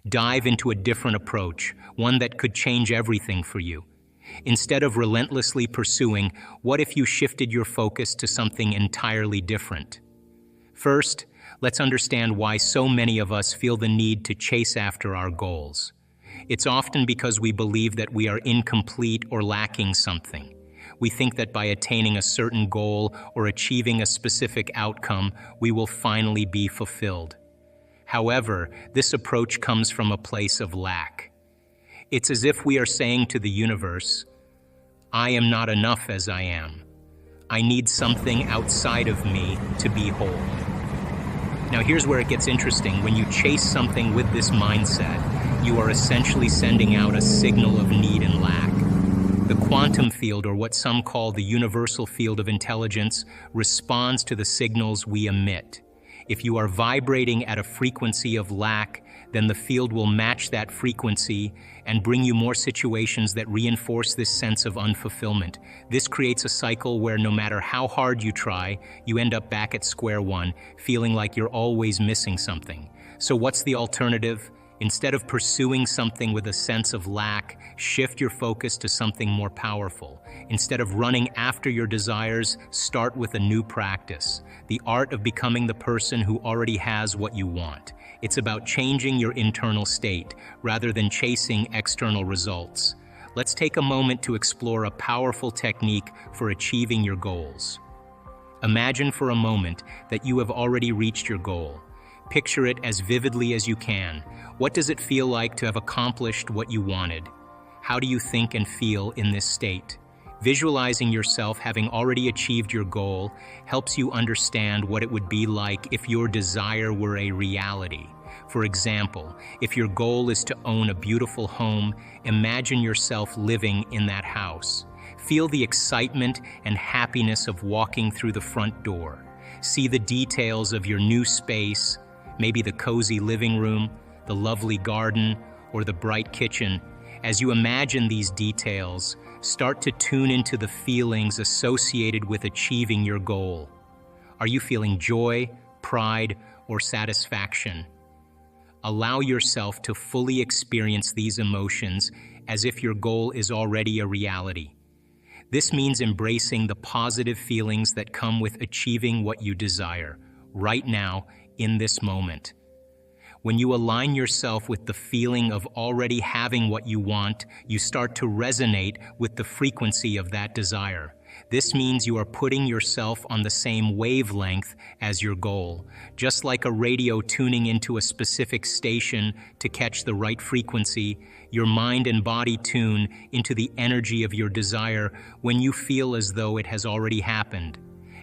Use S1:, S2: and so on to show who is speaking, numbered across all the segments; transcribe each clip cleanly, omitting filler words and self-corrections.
S1: Dive into a different approach, one that could change everything for you. Instead of relentlessly pursuing, what if you shifted your focus to something entirely different? First, let's understand why so many of us feel the need to chase after our goals. It's often because we believe that we are incomplete or lacking something. We think that by attaining a certain goal or achieving a specific outcome, we will finally be fulfilled. However, this approach comes from a place of lack. It's as if we are saying to the universe, "I am not enough as I am. I need something outside of me to be whole." Now here's where it gets interesting. When you chase something with this mindset, you are essentially sending out a signal of need and lack. The quantum field, or what some call the universal field of intelligence, responds to the signals we emit. If you are vibrating at a frequency of lack, then the field will match that frequency and bring you more situations that reinforce this sense of unfulfillment. This creates a cycle where no matter how hard you try, you end up back at square one, feeling like you're always missing something. So what's the alternative? Instead of pursuing something with a sense of lack, shift your focus to something more powerful. Instead of running after your desires, start with a new practice, the art of becoming the person who already has what you want. It's about changing your internal state, rather than chasing external results. Let's take a moment to explore a powerful technique for achieving your goals. Imagine for a moment that you have already reached your goal. Picture it as vividly as you can. What does it feel like to have accomplished what you wanted? How do you think and feel in this state? Visualizing yourself having already achieved your goal helps you understand what it would be like if your desire were a reality. For example, if your goal is to own a beautiful home, imagine yourself living in that house. Feel the excitement and happiness of walking through the front door. See the details of your new space, maybe the cozy living room, the lovely garden, or the bright kitchen. As you imagine these details, start to tune into the feelings associated with achieving your goal. Are you feeling joy, pride, or satisfaction? Allow yourself to fully experience these emotions as if your goal is already a reality. This means embracing the positive feelings that come with achieving what you desire, right now, in this moment. When you align yourself with the feeling of already having what you want, you start to resonate with the frequency of that desire. This means you are putting yourself on the same wavelength as your goal. Just like a radio tuning into a specific station to catch the right frequency, your mind and body tune into the energy of your desire when you feel as though it has already happened.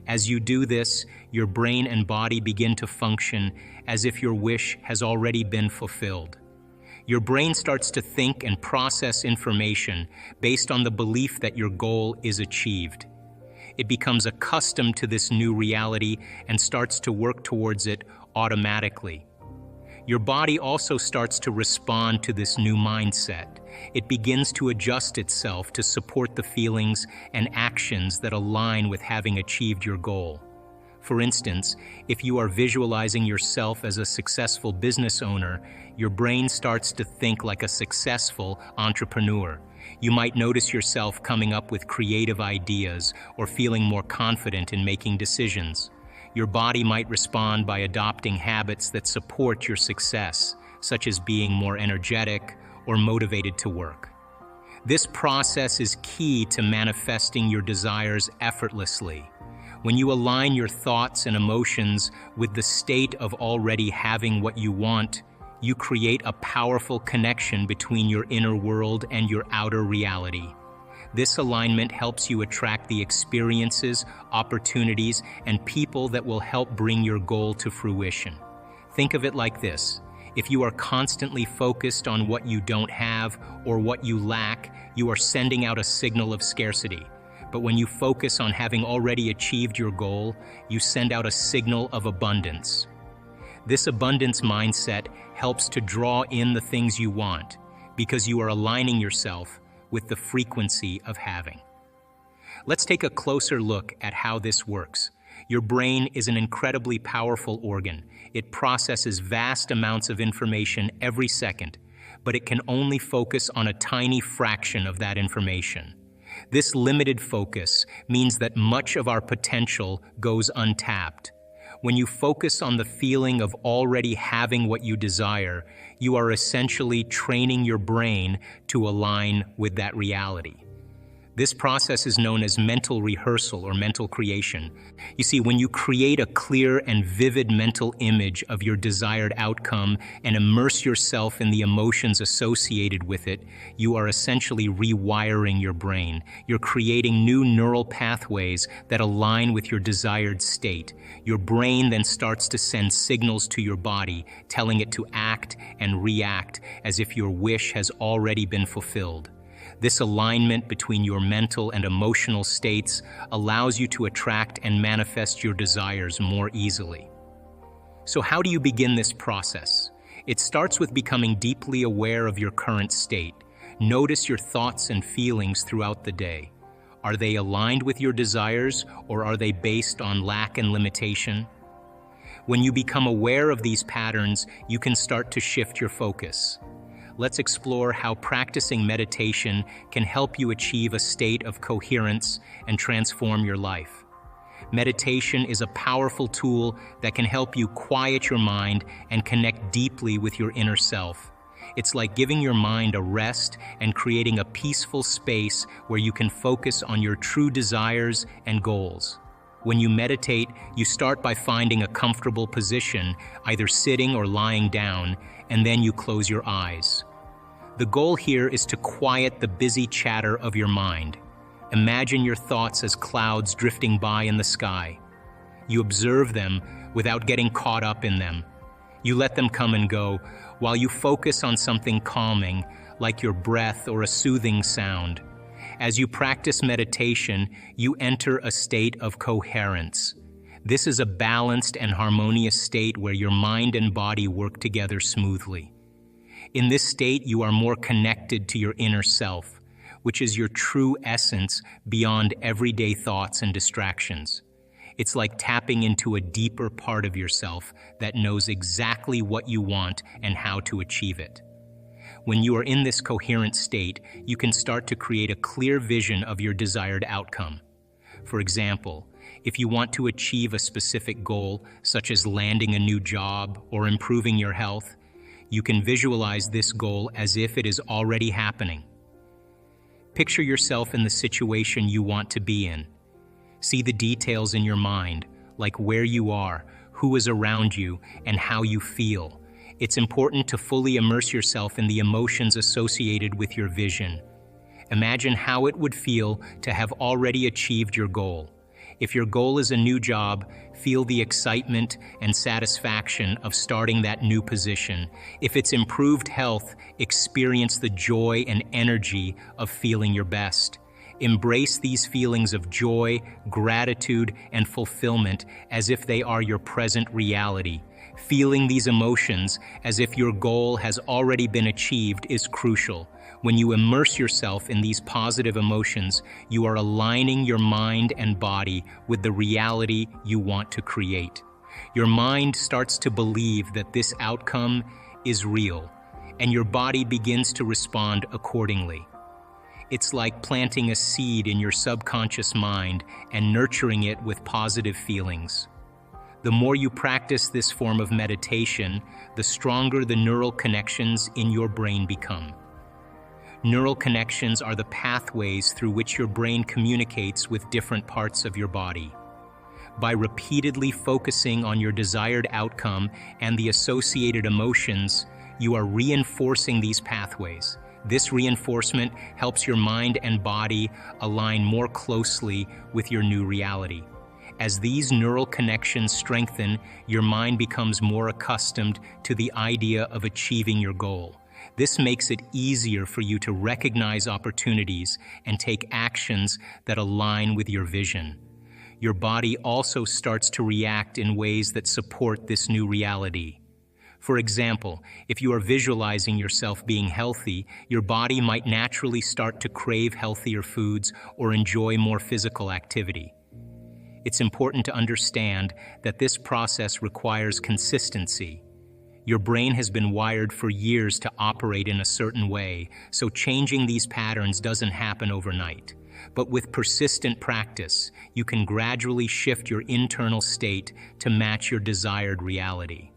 S1: As you do this, your brain and body begin to function as if your wish has already been fulfilled. Your brain starts to think and process information based on the belief that your goal is achieved. It becomes accustomed to this new reality and starts to work towards it automatically. Your body also starts to respond to this new mindset. It begins to adjust itself to support the feelings and actions that align with having achieved your goal. For instance, if you are visualizing yourself as a successful business owner, your brain starts to think like a successful entrepreneur. You might notice yourself coming up with creative ideas or feeling more confident in making decisions. Your body might respond by adopting habits that support your success, such as being more energetic or motivated to work. This process is key to manifesting your desires effortlessly. When you align your thoughts and emotions with the state of already having what you want, you create a powerful connection between your inner world and your outer reality. This alignment helps you attract the experiences, opportunities, and people that will help bring your goal to fruition. Think of it like this. If you are constantly focused on what you don't have or what you lack, you are sending out a signal of scarcity. But when you focus on having already achieved your goal, you send out a signal of abundance. This abundance mindset helps to draw in the things you want because you are aligning yourself with the frequency of having. Let's take a closer look at how this works. Your brain is an incredibly powerful organ. It processes vast amounts of information every second, but it can only focus on a tiny fraction of that information. This limited focus means that much of our potential goes untapped. When you focus on the feeling of already having what you desire, you are essentially training your brain to align with that reality. This process is known as mental rehearsal or mental creation. You see, when you create a clear and vivid mental image of your desired outcome and immerse yourself in the emotions associated with it, you are essentially rewiring your brain. You're creating new neural pathways that align with your desired state. Your brain then starts to send signals to your body, telling it to act and react as if your wish has already been fulfilled. This alignment between your mental and emotional states allows you to attract and manifest your desires more easily. So how do you begin this process? It starts with becoming deeply aware of your current state. Notice your thoughts and feelings throughout the day. Are they aligned with your desires, or are they based on lack and limitation? When you become aware of these patterns, you can start to shift your focus. Let's explore how practicing meditation can help you achieve a state of coherence and transform your life. Meditation is a powerful tool that can help you quiet your mind and connect deeply with your inner self. It's like giving your mind a rest and creating a peaceful space where you can focus on your true desires and goals. When you meditate, you start by finding a comfortable position, either sitting or lying down, and then you close your eyes. The goal here is to quiet the busy chatter of your mind. Imagine your thoughts as clouds drifting by in the sky. You observe them without getting caught up in them. You let them come and go while you focus on something calming, like your breath or a soothing sound. As you practice meditation, you enter a state of coherence. This is a balanced and harmonious state where your mind and body work together smoothly. In this state, you are more connected to your inner self, which is your true essence beyond everyday thoughts and distractions. It's like tapping into a deeper part of yourself that knows exactly what you want and how to achieve it. When you are in this coherent state, you can start to create a clear vision of your desired outcome. For example, if you want to achieve a specific goal, such as landing a new job or improving your health, you can visualize this goal as if it is already happening. Picture yourself in the situation you want to be in. See the details in your mind, like where you are, who is around you, and how you feel. It's important to fully immerse yourself in the emotions associated with your vision. Imagine how it would feel to have already achieved your goal. If your goal is a new job, feel the excitement and satisfaction of starting that new position. If it's improved health, experience the joy and energy of feeling your best. Embrace these feelings of joy, gratitude, and fulfillment as if they are your present reality. Feeling these emotions as if your goal has already been achieved is crucial. When you immerse yourself in these positive emotions, you are aligning your mind and body with the reality you want to create. Your mind starts to believe that this outcome is real, and your body begins to respond accordingly. It's like planting a seed in your subconscious mind and nurturing it with positive feelings. The more you practice this form of meditation, the stronger the neural connections in your brain become. Neural connections are the pathways through which your brain communicates with different parts of your body. By repeatedly focusing on your desired outcome and the associated emotions, you are reinforcing these pathways. This reinforcement helps your mind and body align more closely with your new reality. As these neural connections strengthen, your mind becomes more accustomed to the idea of achieving your goal. This makes it easier for you to recognize opportunities and take actions that align with your vision. Your body also starts to react in ways that support this new reality. For example, if you are visualizing yourself being healthy, your body might naturally start to crave healthier foods or enjoy more physical activity. It's important to understand that this process requires consistency. Your brain has been wired for years to operate in a certain way, so changing these patterns doesn't happen overnight. But with persistent practice, you can gradually shift your internal state to match your desired reality.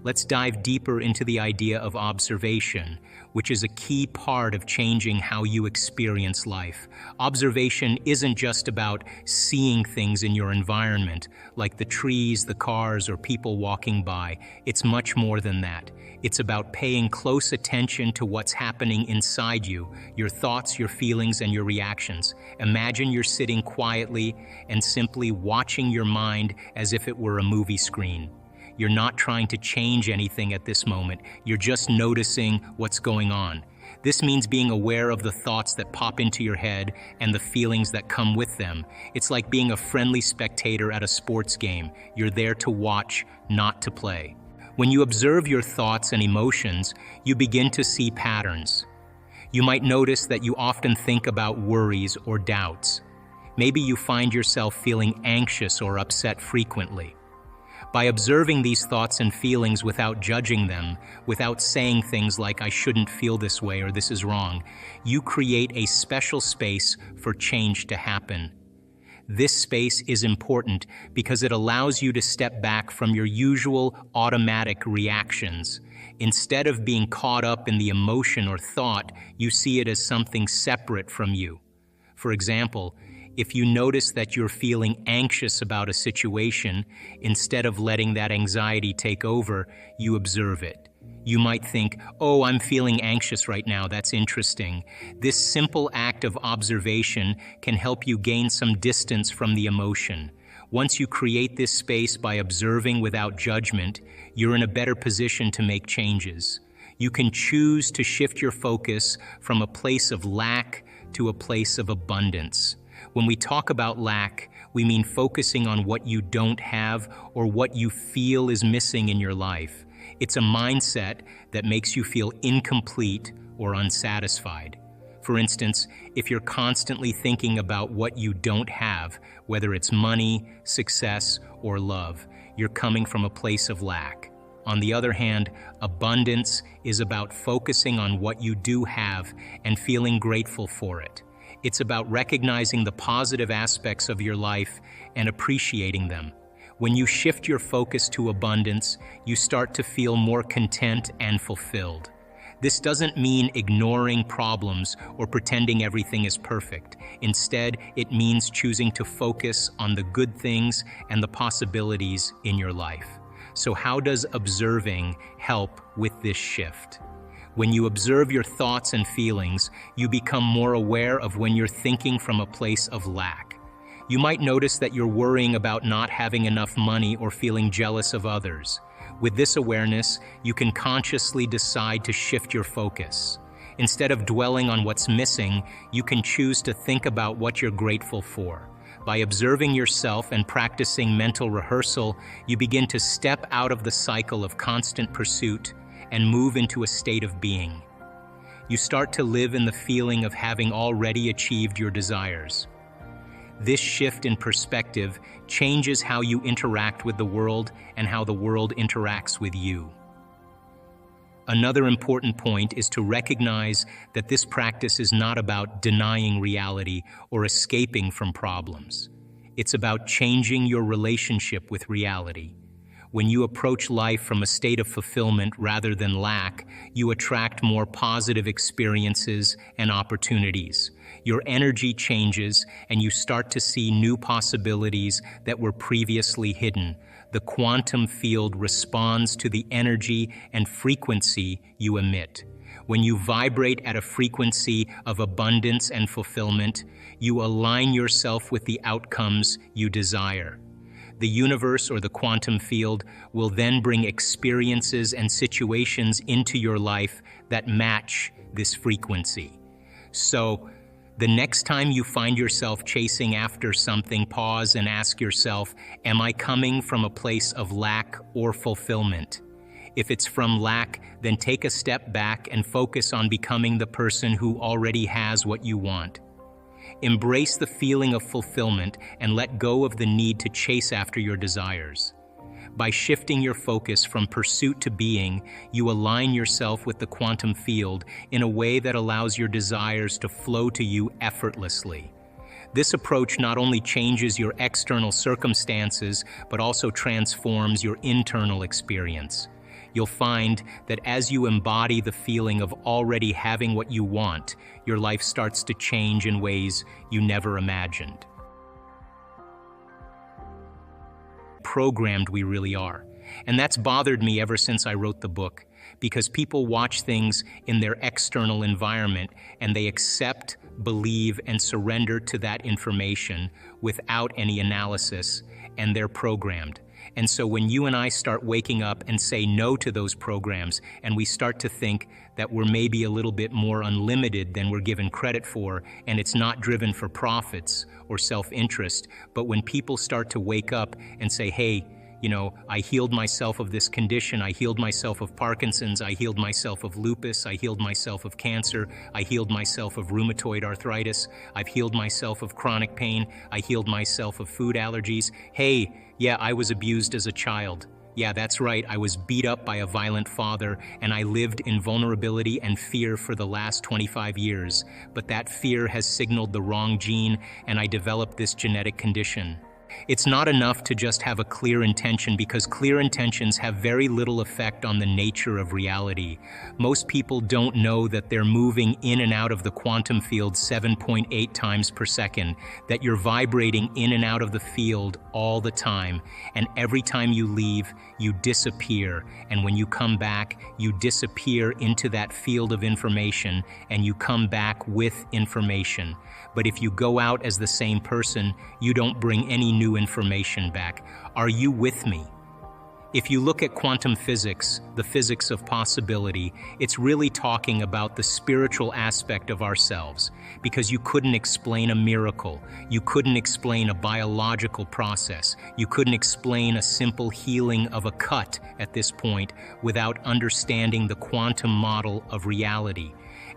S1: Let's dive deeper into the idea of observation, which is a key part of changing how you experience life. Observation isn't just about seeing things in your environment, like the trees, the cars, or people walking by. It's much more than that. It's about paying close attention to what's happening inside you, your thoughts, your feelings, and your reactions. Imagine you're sitting quietly and simply watching your mind as if it were a movie screen. You're not trying to change anything at this moment. You're just noticing what's going on. This means being aware of the thoughts that pop into your head and the feelings that come with them. It's like being a friendly spectator at a sports game. You're there to watch, not to play. When you observe your thoughts and emotions, you begin to see patterns. You might notice that you often think about worries or doubts. Maybe you find yourself feeling anxious or upset frequently. By observing these thoughts and feelings without judging them, without saying things like, "I shouldn't feel this way" or "this is wrong," you create a special space for change to happen. This space is important because it allows you to step back from your usual automatic reactions. Instead of being caught up in the emotion or thought, you see it as something separate from you. For example, if you notice that you're feeling anxious about a situation, instead of letting that anxiety take over, you observe it. You might think, "Oh, I'm feeling anxious right now, that's interesting." This simple act of observation can help you gain some distance from the emotion. Once you create this space by observing without judgment, you're in a better position to make changes. You can choose to shift your focus from a place of lack to a place of abundance. When we talk about lack, we mean focusing on what you don't have or what you feel is missing in your life. It's a mindset that makes you feel incomplete or unsatisfied. For instance, if you're constantly thinking about what you don't have, whether it's money, success, or love, you're coming from a place of lack. On the other hand, abundance is about focusing on what you do have and feeling grateful for it. It's about recognizing the positive aspects of your life and appreciating them. When you shift your focus to abundance, you start to feel more content and fulfilled. This doesn't mean ignoring problems or pretending everything is perfect. Instead, it means choosing to focus on the good things and the possibilities in your life. So how does observing help with this shift? When you observe your thoughts and feelings, you become more aware of when you're thinking from a place of lack. You might notice that you're worrying about not having enough money or feeling jealous of others. With this awareness, you can consciously decide to shift your focus. Instead of dwelling on what's missing, you can choose to think about what you're grateful for. By observing yourself and practicing mental rehearsal, you begin to step out of the cycle of constant pursuit and move into a state of being. You start to live in the feeling of having already achieved your desires. This shift in perspective changes how you interact with the world and how the world interacts with you. Another important point is to recognize that this practice is not about denying reality or escaping from problems. It's about changing your relationship with reality. When you approach life from a state of fulfillment rather than lack, you attract more positive experiences and opportunities. Your energy changes and you start to see new possibilities that were previously hidden. The quantum field responds to the energy and frequency you emit. When you vibrate at a frequency of abundance and fulfillment, you align yourself with the outcomes you desire. The universe or the quantum field will then bring experiences and situations into your life that match this frequency. So, the next time you find yourself chasing after something, pause and ask yourself, am I coming from a place of lack or fulfillment? If it's from lack, then take a step back and focus on becoming the person who already has what you want. Embrace the feeling of fulfillment and let go of the need to chase after your desires. By shifting your focus from pursuit to being, you align yourself with the quantum field in a way that allows your desires to flow to you effortlessly. This approach not only changes your external circumstances, but also transforms your internal experience. You'll find that as you embody the feeling of already having what you want, your life starts to change in ways you never imagined. Programmed we really are. And that's bothered me ever since I wrote the book, because people watch things in their external environment and they accept, believe, and surrender to that information without any analysis, and they're programmed. And so when you and I start waking up and say no to those programs, and we start to think that we're maybe a little bit more unlimited than we're given credit for, and it's not driven for profits or self-interest, but when people start to wake up and say, hey, I healed myself of this condition, I healed myself of Parkinson's, I healed myself of lupus, I healed myself of cancer, I healed myself of rheumatoid arthritis, I've healed myself of chronic pain, I healed myself of food allergies. Hey, yeah, I was abused as a child. Yeah, that's right, I was beat up by a violent father, and I lived in vulnerability and fear for the last 25 years. But that fear has signaled the wrong gene, and I developed this genetic condition. It's not enough to just have a clear intention, because clear intentions have very little effect on the nature of reality. Most people don't know that they're moving in and out of the quantum field 7.8 times per second, that you're vibrating in and out of the field all the time, and every time you leave, you disappear, and when you come back, you disappear into that field of information, and you come back with information. But if you go out as the same person, you don't bring any new information back. Are you with me? If you look at quantum physics, the physics of possibility, it's really talking about the spiritual aspect of ourselves, because you couldn't explain a miracle, you couldn't explain a biological process, you couldn't explain a simple healing of a cut at this point without understanding the quantum model of reality,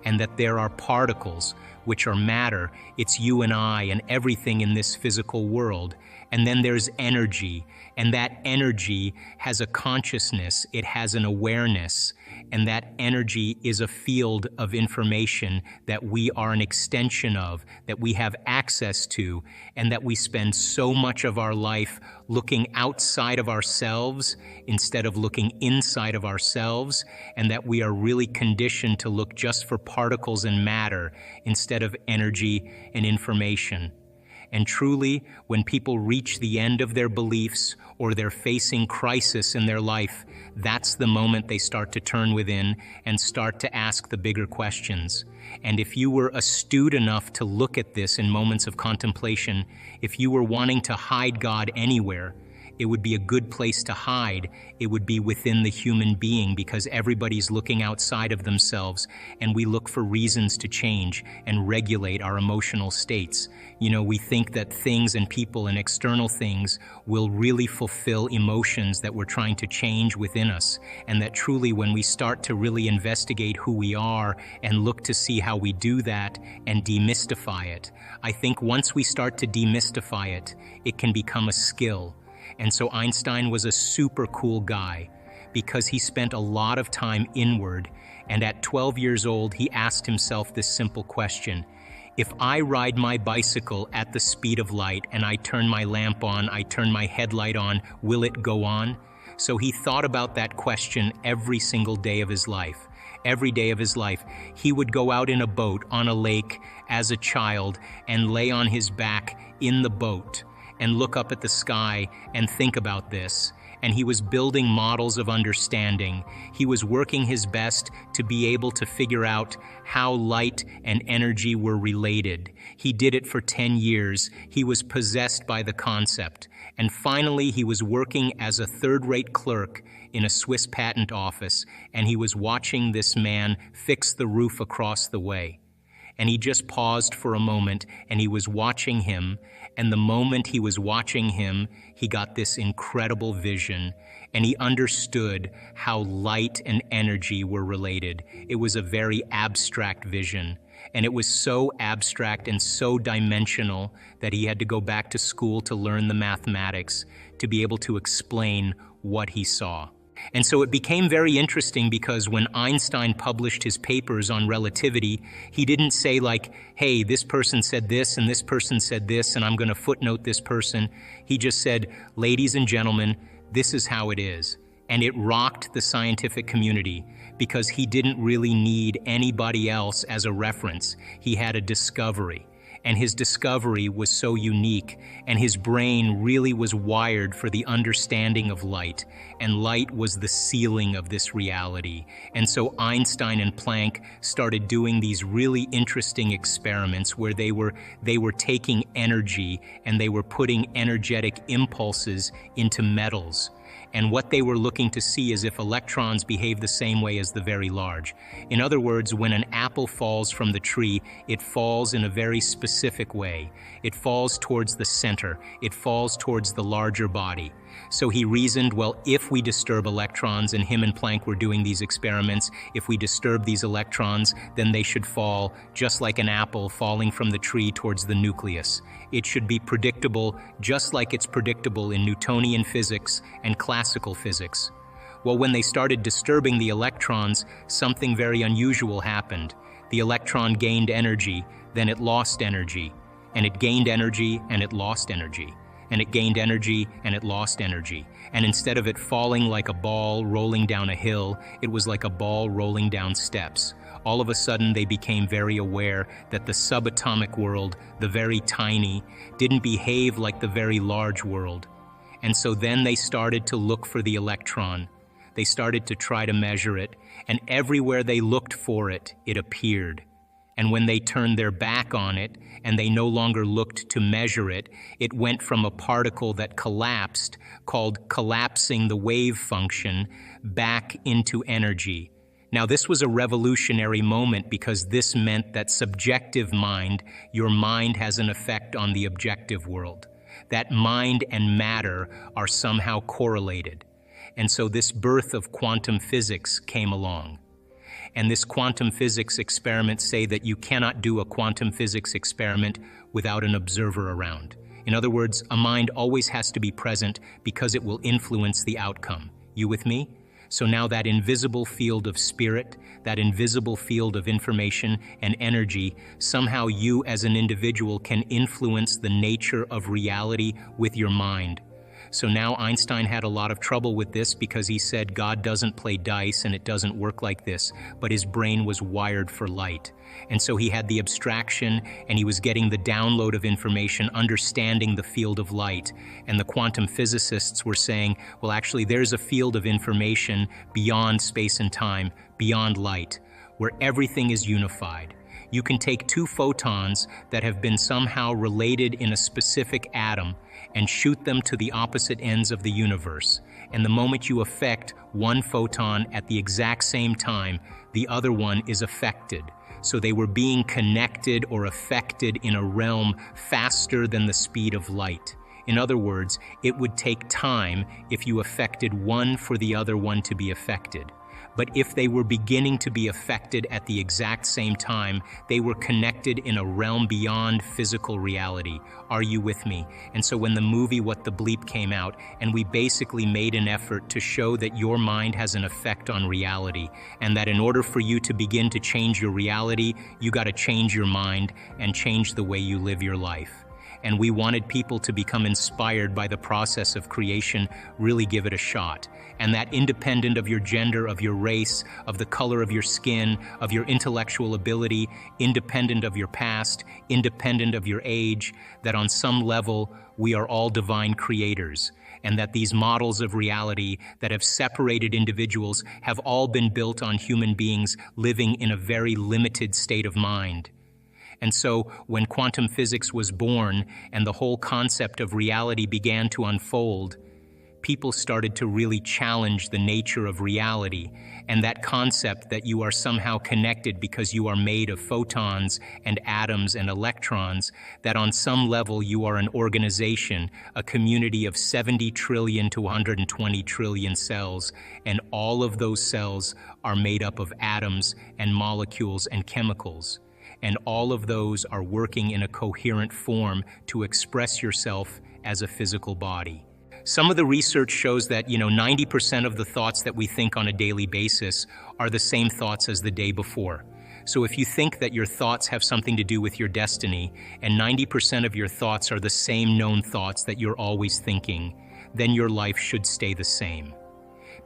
S1: and that there are particles, which are matter, it's you and I and everything in this physical world. And then there's energy, and that energy has a consciousness, it has an awareness, and that energy is a field of information that we are an extension of, that we have access to, and that we spend so much of our life looking outside of ourselves instead of looking inside of ourselves, and that we are really conditioned to look just for particles and matter instead of energy and information. And truly, when people reach the end of their beliefs or they're facing crisis in their life, that's the moment they start to turn within and start to ask the bigger questions. And if you were astute enough to look at this in moments of contemplation, if you were wanting to hide God anywhere, it would be a good place to hide. It would be within the human being, because everybody's looking outside of themselves, and we look for reasons to change and regulate our emotional states. We think that things and people and external things will really fulfill emotions that we're trying to change within us, and that truly when we start to really investigate who we are and look to see how we do that and demystify it, I think once we start to demystify it, it can become a skill. And so Einstein was a super cool guy because he spent a lot of time inward, and at 12 years old, he asked himself this simple question: if I ride my bicycle at the speed of light and I turn my lamp on, I turn my headlight on, will it go on? So he thought about that question every single day of his life. Every day of his life, he would go out in a boat on a lake as a child and lay on his back in the boat and look up at the sky and think about this. And he was building models of understanding. He was working his best to be able to figure out how light and energy were related. He did it for 10 years. He was possessed by the concept. And finally, he was working as a third-rate clerk in a Swiss patent office, and he was watching this man fix the roof across the way. And he just paused for a moment and he was watching him. And the moment he was watching him, he got this incredible vision and he understood how light and energy were related. It was a very abstract vision. And it was so abstract and so dimensional that he had to go back to school to learn the mathematics to be able to explain what he saw. And so it became very interesting because when Einstein published his papers on relativity, he didn't say like, hey, this person said this and this person said this and I'm going to footnote this person. He just said, ladies and gentlemen, this is how it is. And it rocked the scientific community because he didn't really need anybody else as a reference. He had a discovery. And his discovery was so unique, and his brain really was wired for the understanding of light, and light was the ceiling of this reality. And so Einstein and Planck started doing these really interesting experiments where they were taking energy and they were putting energetic impulses into metals. And what they were looking to see is if electrons behave the same way as the very large. In other words, when an apple falls from the tree, it falls in a very specific way. It falls towards the center. It falls towards the larger body. So he reasoned, well, if we disturb electrons, and him and Planck were doing these experiments, if we disturb these electrons, then they should fall just like an apple falling from the tree towards the nucleus. It should be predictable, just like it's predictable in Newtonian physics and classical physics. Well, when they started disturbing the electrons, something very unusual happened. The electron gained energy, then it lost energy, and it gained energy, and it lost energy. And it gained energy and it lost energy. And instead of it falling like a ball rolling down a hill, it was like a ball rolling down steps. All of a sudden, they became very aware that the subatomic world, the very tiny, didn't behave like the very large world. And so then they started to look for the electron. They started to try to measure it, and everywhere they looked for it, it appeared. And when they turned their back on it, and they no longer looked to measure it, it went from a particle that collapsed, called collapsing the wave function, back into energy. Now, this was a revolutionary moment because this meant that subjective mind, your mind has an effect on the objective world. That mind and matter are somehow correlated. And so this birth of quantum physics came along. And this quantum physics experiments say that you cannot do a quantum physics experiment without an observer around. In other words, a mind always has to be present because it will influence the outcome. You with me? So now that invisible field of spirit, that invisible field of information and energy, somehow you as an individual can influence the nature of reality with your mind. So now Einstein had a lot of trouble with this because he said God doesn't play dice and it doesn't work like this, but his brain was wired for light. And so he had the abstraction and he was getting the download of information, understanding the field of light. And the quantum physicists were saying, well, actually, there's a field of information beyond space and time, beyond light, where everything is unified. You can take two photons that have been somehow related in a specific atom and shoot them to the opposite ends of the universe. And the moment you affect one photon at the exact same time, the other one is affected. So they were being connected or affected in a realm faster than the speed of light. In other words, it would take time if you affected one for the other one to be affected. But if they were beginning to be affected at the exact same time, they were connected in a realm beyond physical reality. Are you with me? And so when the movie What the Bleep came out, and we basically made an effort to show that your mind has an effect on reality, and that in order for you to begin to change your reality, you got to change your mind and change the way you live your life. And we wanted people to become inspired by the process of creation, really give it a shot. And that independent of your gender, of your race, of the color of your skin, of your intellectual ability, independent of your past, independent of your age, that on some level we are all divine creators. And that these models of reality that have separated individuals have all been built on human beings living in a very limited state of mind. And so when quantum physics was born and the whole concept of reality began to unfold, people started to really challenge the nature of reality and that concept that you are somehow connected because you are made of photons and atoms and electrons, that on some level you are an organization, a community of 70 trillion to 120 trillion cells, and all of those cells are made up of atoms and molecules and chemicals. And all of those are working in a coherent form to express yourself as a physical body. Some of the research shows that, 90% of the thoughts that we think on a daily basis are the same thoughts as the day before. So if you think that your thoughts have something to do with your destiny, and 90% of your thoughts are the same known thoughts that you're always thinking, then your life should stay the same.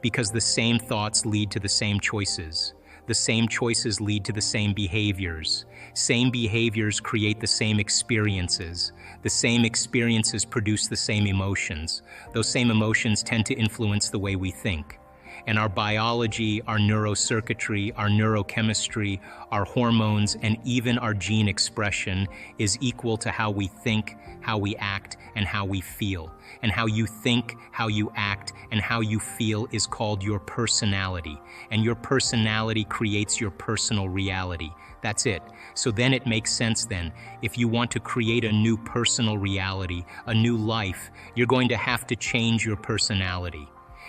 S1: Because the same thoughts lead to the same choices. The same choices lead to the same behaviors. Same behaviors create the same experiences. The same experiences produce the same emotions. Those same emotions tend to influence the way we think. And our biology, our neurocircuitry, our neurochemistry, our hormones, and even our gene expression is equal to how we think, how we act, and how we feel. And how you think, how you act, and how you feel is called your personality. And your personality creates your personal reality. That's it. So then it makes sense then. If you want to create a new personal reality, a new life, you're going to have to change your personality.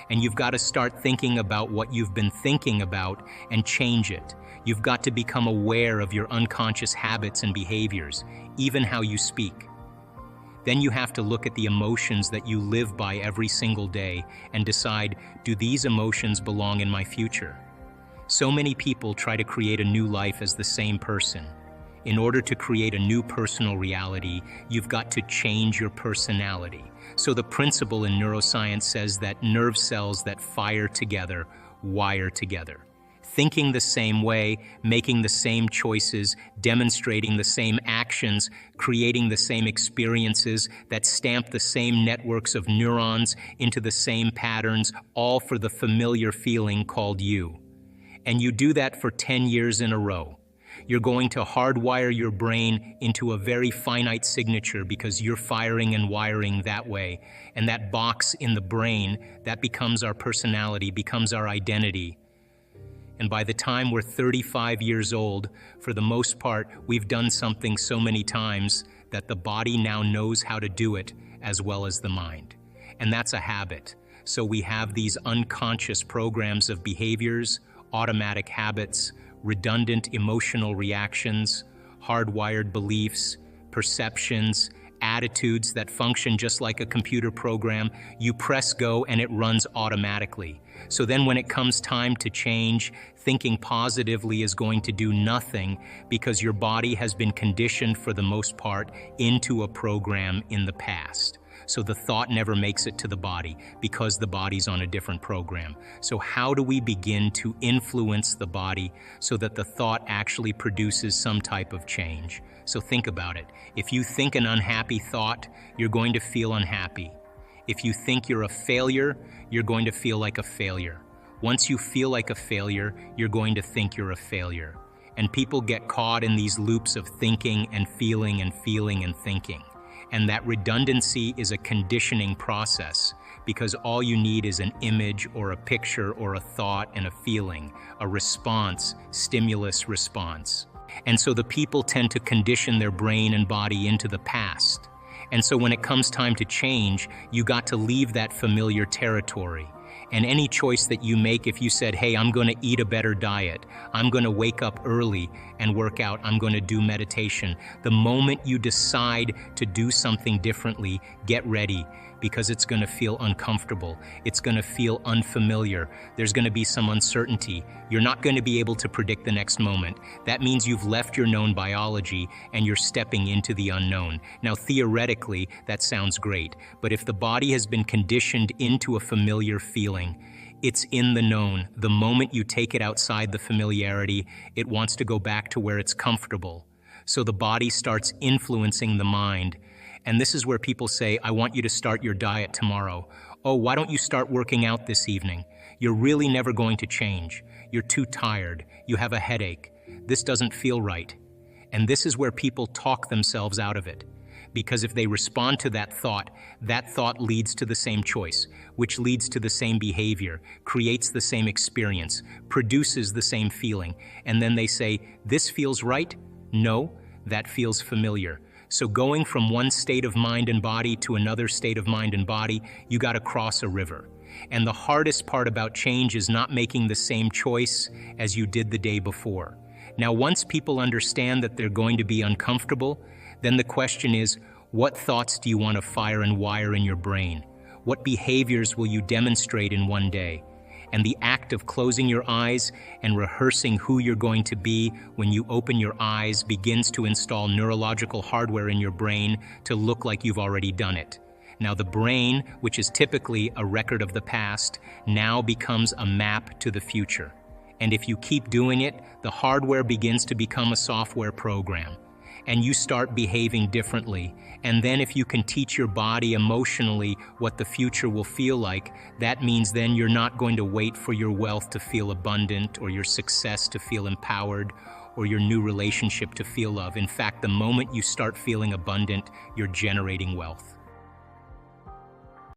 S1: And you've got to start thinking about what you've been thinking about and change it. You've got to become aware of your unconscious habits and behaviors, even how you speak. Then you have to look at the emotions that you live by every single day and decide, do these emotions belong in my future? So many people try to create a new life as the same person. In order to create a new personal reality, you've got to change your personality. So the principle in neuroscience says that nerve cells that fire together wire together. Thinking the same way, making the same choices, demonstrating the same actions, creating the same experiences that stamp the same networks of neurons into the same patterns, all for the familiar feeling called you. And you do that for 10 years in a row. You're going to hardwire your brain into a very finite signature because you're firing and wiring that way. And that box in the brain, that becomes our personality, becomes our identity. And by the time we're 35 years old, for the most part, we've done something so many times that the body now knows how to do it as well as the mind. And that's a habit. So we have these unconscious programs of behaviors, automatic habits, redundant emotional reactions, hardwired beliefs, perceptions, attitudes that function just like a computer program. You press go and it runs automatically. So then when it comes time to change, thinking positively is going to do nothing because your body has been conditioned for the most part into a program in the past. So the thought never makes it to the body because the body's on a different program. So how do we begin to influence the body so that the thought actually produces some type of change? So think about it. If you think an unhappy thought, you're going to feel unhappy. If you think you're a failure, you're going to feel like a failure. Once you feel like a failure, you're going to think you're a failure. And people get caught in these loops of thinking and feeling and feeling and thinking. And that redundancy is a conditioning process because all you need is an image or a picture or a thought and a feeling, a response, stimulus response. And so the people tend to condition their brain and body into the past. And so when it comes time to change, you got to leave that familiar territory. And any choice that you make, if you said, hey, I'm going to eat a better diet, I'm going to wake up early and work out, I'm going to do meditation, the moment you decide to do something differently, get ready because it's going to feel uncomfortable. It's going to feel unfamiliar. There's going to be some uncertainty. You're not going to be able to predict the next moment. That means you've left your known biology and you're stepping into the unknown. Now, theoretically, that sounds great, but if the body has been conditioned into a familiar feeling, it's in the known. The moment you take it outside the familiarity, it wants to go back to where it's comfortable. So the body starts influencing the mind. And this is where people say, I want you to start your diet tomorrow. Oh, why don't you start working out this evening? You're really never going to change. You're too tired. You have a headache. This doesn't feel right. And this is where people talk themselves out of it. Because if they respond to that thought leads to the same choice, which leads to the same behavior, creates the same experience, produces the same feeling. And then they say, "This feels right?" "No, that feels familiar." So going from one state of mind and body to another state of mind and body, you got to cross a river. And the hardest part about change is not making the same choice as you did the day before. Now, once people understand that they're going to be uncomfortable, then the question is, what thoughts do you want to fire and wire in your brain? What behaviors will you demonstrate in one day? And the act of closing your eyes and rehearsing who you're going to be when you open your eyes begins to install neurological hardware in your brain to look like you've already done it. Now the brain, which is typically a record of the past, now becomes a map to the future. And if you keep doing it, the hardware begins to become a software program. And you start behaving differently. And then if you can teach your body emotionally what the future will feel like, that means then you're not going to wait for your wealth to feel abundant, or your success to feel empowered, or your new relationship to feel love. In fact, the moment you start feeling abundant, you're generating wealth.